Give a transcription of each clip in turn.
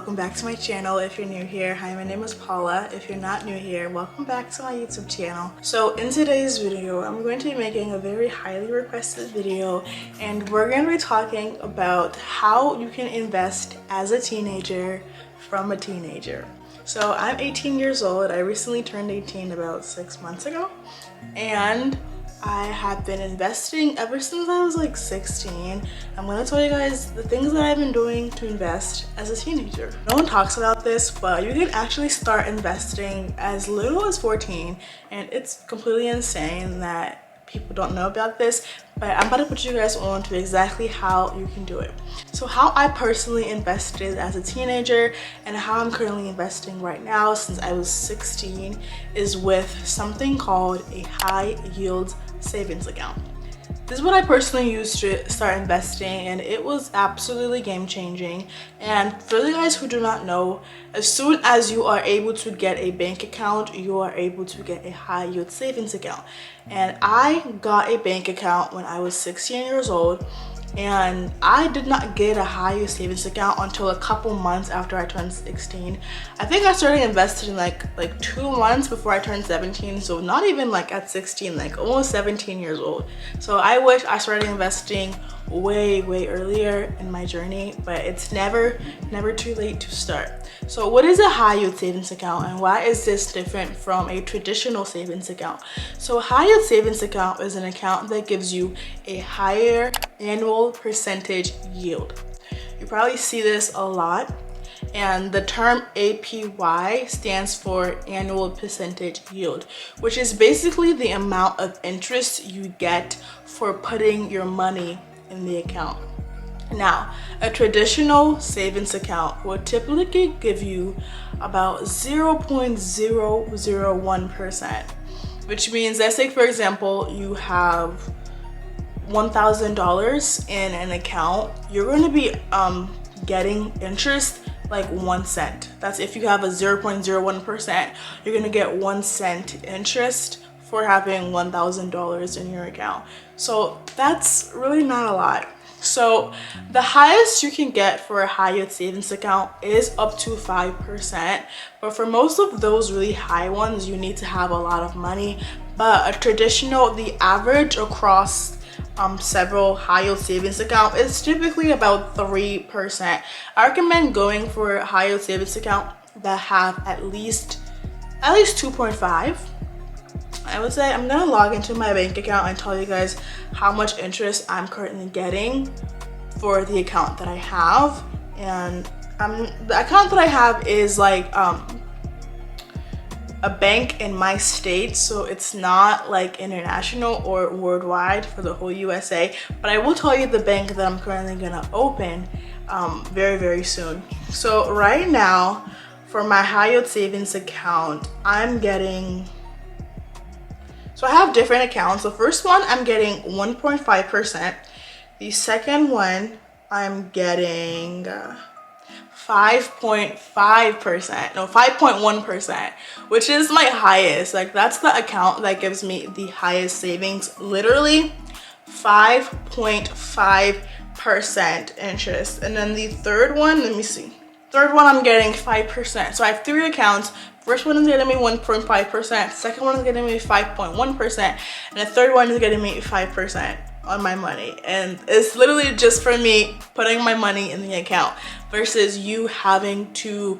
welcome back to my channel. If you're new here, hi, my name is Paula. If you're not new here, welcome back to my YouTube channel. So in today's video, I'm going to be making a very highly requested video, and we're going to be talking about how you can invest as a teenager from a teenager. So I'm 18 years old. I recently turned 18 about 6 months ago, and I have been investing ever since I was like 16. I'm gonna tell you guys the things that I've been doing to invest as a teenager. No one talks about this, but you can actually start investing as little as 14, and it's completely insane that people don't know about this, but I'm about to put you guys on to exactly how you can do it. So how I personally invested as a teenager and how I'm currently investing right now since I was 16 is with something called a high yield savings account. This is what I personally used to start investing, and it was absolutely game changing. And for the guys who do not know, as soon as you are able to get a bank account, you are able to get a high yield savings account. And I got a bank account when I was 16 years old, and I did not get a high yield savings account until a couple months after I turned 16. I think I started investing like 2 months before I turned 17, so not even like at 16, like almost 17 years old. So I wish I started investing way earlier in my journey, but it's never too late to start. So what is a high yield savings account, and why is this different from a traditional savings account? So a high yield savings account is an account that gives you a higher annual percentage yield. You probably see this a lot, and the term APY stands for annual percentage yield, which is basically the amount of interest you get for putting your money in the account. Now, a traditional savings account will typically give you about 0.001%, which means, let's say for example, you have $1,000 in an account, you're going to be getting interest like 1 cent. That's if you have a 0.01%, you're going to get 1 cent interest for having $1,000 in your account. So that's really not a lot. So the highest you can get for a high yield savings account is up to 5%, but for most of those really high ones, you need to have a lot of money. But the average across several high yield savings account is typically about 3%. I recommend going for a high yield savings account that have at least 2.5. I would say I'm gonna log into my bank account and tell you guys how much interest I'm currently getting for the account that I have. And the account that I have is like a bank in my state, so it's not like international or worldwide for the whole USA, but I will tell you the bank that I'm currently gonna open very soon. So right now for my high yield savings account, so I have different accounts. The first one I'm getting 1.5%. The second one I'm getting 5.1%, which is my highest. Like, that's the account that gives me the highest savings, literally 5.5% interest. And then the third one, let me see. Third one I'm getting 5%. So I have 3 accounts. First one is getting me 1.5%, second one is getting me 5.1%, and the third one is getting me 5% on my money. And it's literally just for me putting my money in the account versus you having to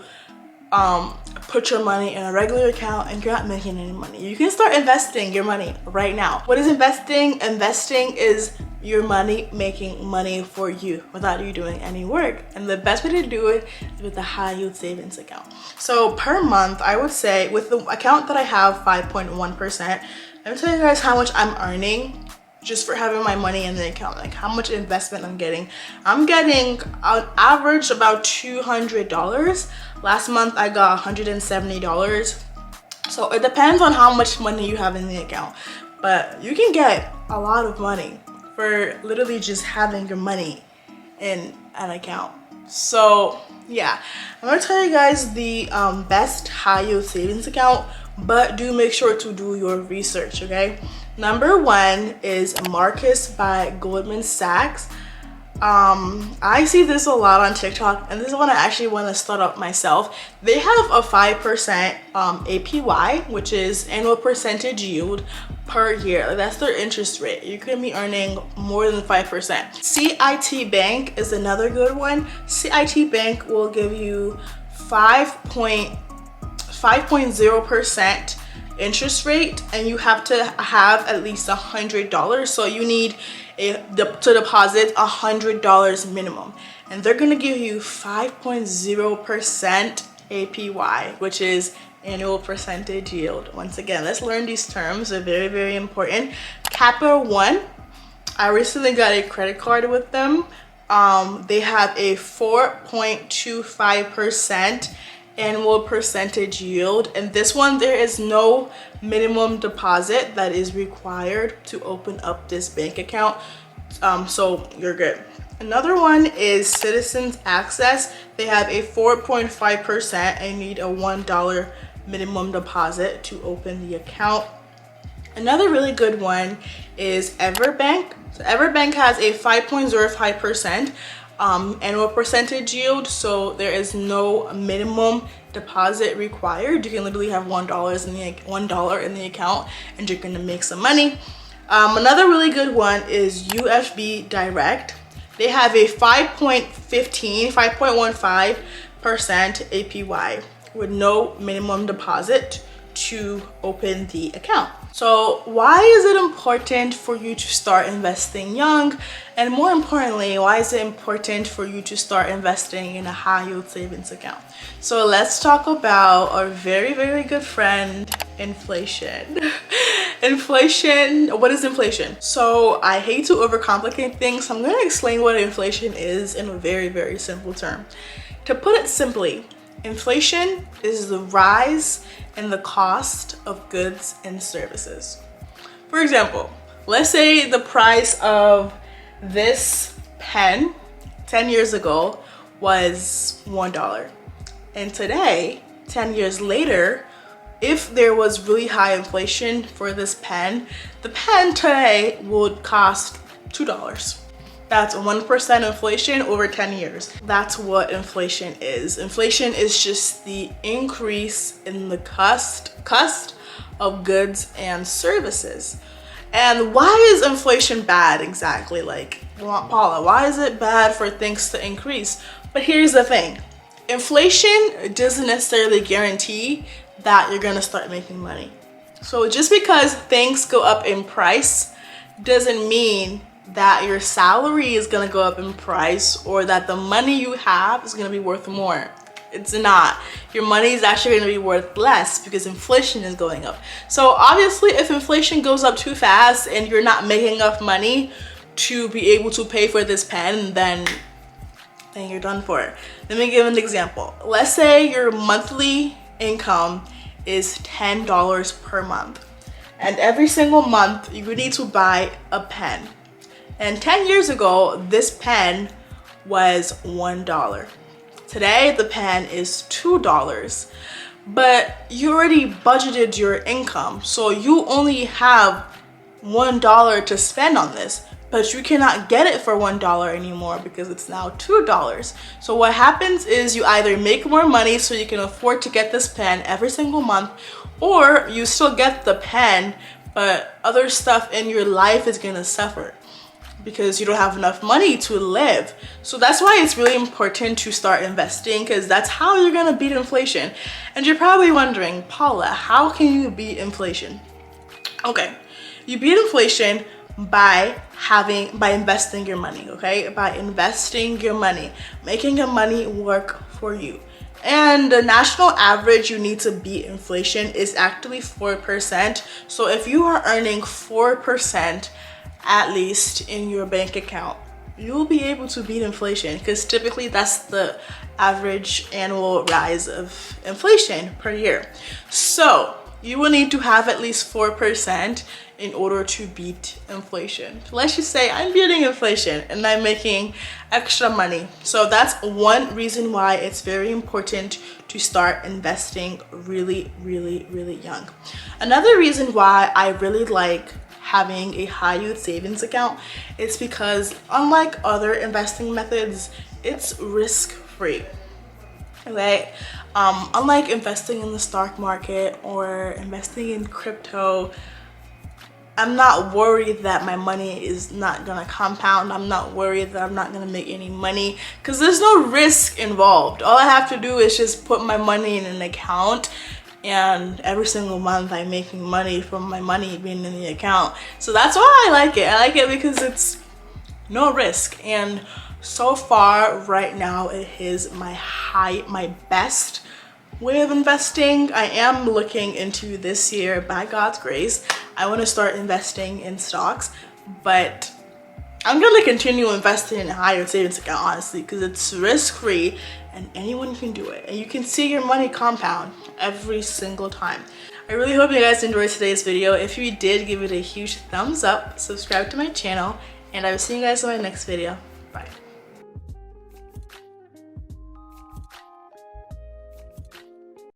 put your money in a regular account and you're not making any money. You can start investing your money right now. What is investing? Investing is your money making money for you without you doing any work. And the best way to do it is with a high yield savings account. So per month, I would say with the account that I have, 5.1%, let me tell you guys how much I'm earning just for having my money in the account, like how much investment I'm getting. I'm getting on average about $200. Last month I got $170. So it depends on how much money you have in the account, but you can get a lot of money for literally just having your money in an account. So yeah, I'm gonna tell you guys the best high yield savings account, but do make sure to do your research, okay? Number 1 is Marcus by Goldman Sachs. I see this a lot on TikTok, and this is one I actually want to start up myself. They have a 5% APY, which is annual percentage yield per year. That's their interest rate. You could be earning more than 5%. CIT Bank is another good one. CIT Bank will give you 5.0% interest rate, and you have to have at least $100. So you need to deposit $100 minimum, and they're gonna give you 5.0% APY, which is annual percentage yield. Once again, let's learn these terms. They're very, very important. Capital One, I recently got a credit card with them. They have a 4.25% annual percentage yield, and this one there is no minimum deposit that is required to open up this bank account, so you're good. Another one is Citizens Access. They have a 4.5% and need a $1 minimum deposit to open the account. Another really good one is Everbank. So Everbank has a 5.05% annual percentage yield, so there is no minimum deposit required. You can literally have $1 in the account and you're gonna make some money. Another really good one is UFB Direct. They have a 5.15% APY with no minimum deposit to open the account. So why is it important for you to start investing young? And more importantly, why is it important for you to start investing in a high yield savings account? So let's talk about our very, very good friend, inflation. Inflation, what is inflation? So I hate to overcomplicate things, so I'm going to explain what inflation is in a very, very simple term. To put it simply, inflation is the rise in the cost of goods and services. For example, let's say the price of this pen 10 years ago was $1. And today, 10 years later, if there was really high inflation for this pen, the pen today would cost $2. That's 1% inflation over 10 years. That's what inflation is. Inflation is just the increase in the cost of goods and services. And why is inflation bad exactly? Like, Paula, why is it bad for things to increase? But here's the thing. Inflation doesn't necessarily guarantee that you're gonna start making money. So just because things go up in price doesn't mean that your salary is gonna go up in price or that the money you have is gonna be worth more. It's not. Your money is actually gonna be worth less because inflation is going up. So obviously if inflation goes up too fast and you're not making enough money to be able to pay for this pen, then you're done for it. Let me give an example. Let's say your monthly income is $10 per month, and every single month you need to buy a pen. And 10 years ago, this pen was $1. Today, the pen is $2, but you already budgeted your income, so you only have $1 to spend on this, but you cannot get it for $1 anymore because it's now $2. So what happens is you either make more money so you can afford to get this pen every single month, or you still get the pen, but other stuff in your life is gonna suffer because you don't have enough money to live. So that's why it's really important to start investing, because that's how you're gonna beat inflation. And you're probably wondering, Paula, how can you beat inflation? Okay, you beat inflation by investing your money, okay? By investing your money, making your money work for you. And the national average you need to beat inflation is actually 4%. So if you are earning 4% at least in your bank account, you'll be able to beat inflation, because typically that's the average annual rise of inflation per year. So you will need to have at least 4% in order to beat inflation. Let's just say I'm beating inflation and I'm making extra money. So that's one reason why it's very important to start investing really, really, really young. Another reason why I really like having a high yield savings account is because unlike other investing methods, it's risk-free. Okay, unlike investing in the stock market or investing in crypto, I'm not worried that my money is not gonna compound. I'm not worried that I'm not gonna make any money because there's no risk involved. All I have to do is just put my money in an account, and every single month I'm making money from my money being in the account. So that's why I like it. I like it because it's no risk, and so far right now it is my best way of investing. I am looking into this year, by God's grace, I want to start investing in stocks, but I'm gonna continue investing in a higher savings account, honestly, because it's risk-free and anyone can do it, and you can see your money compound every single time. I really hope you guys enjoyed today's video. If you did, give it a huge thumbs up, subscribe to my channel, and I will see you guys in my next video. Bye.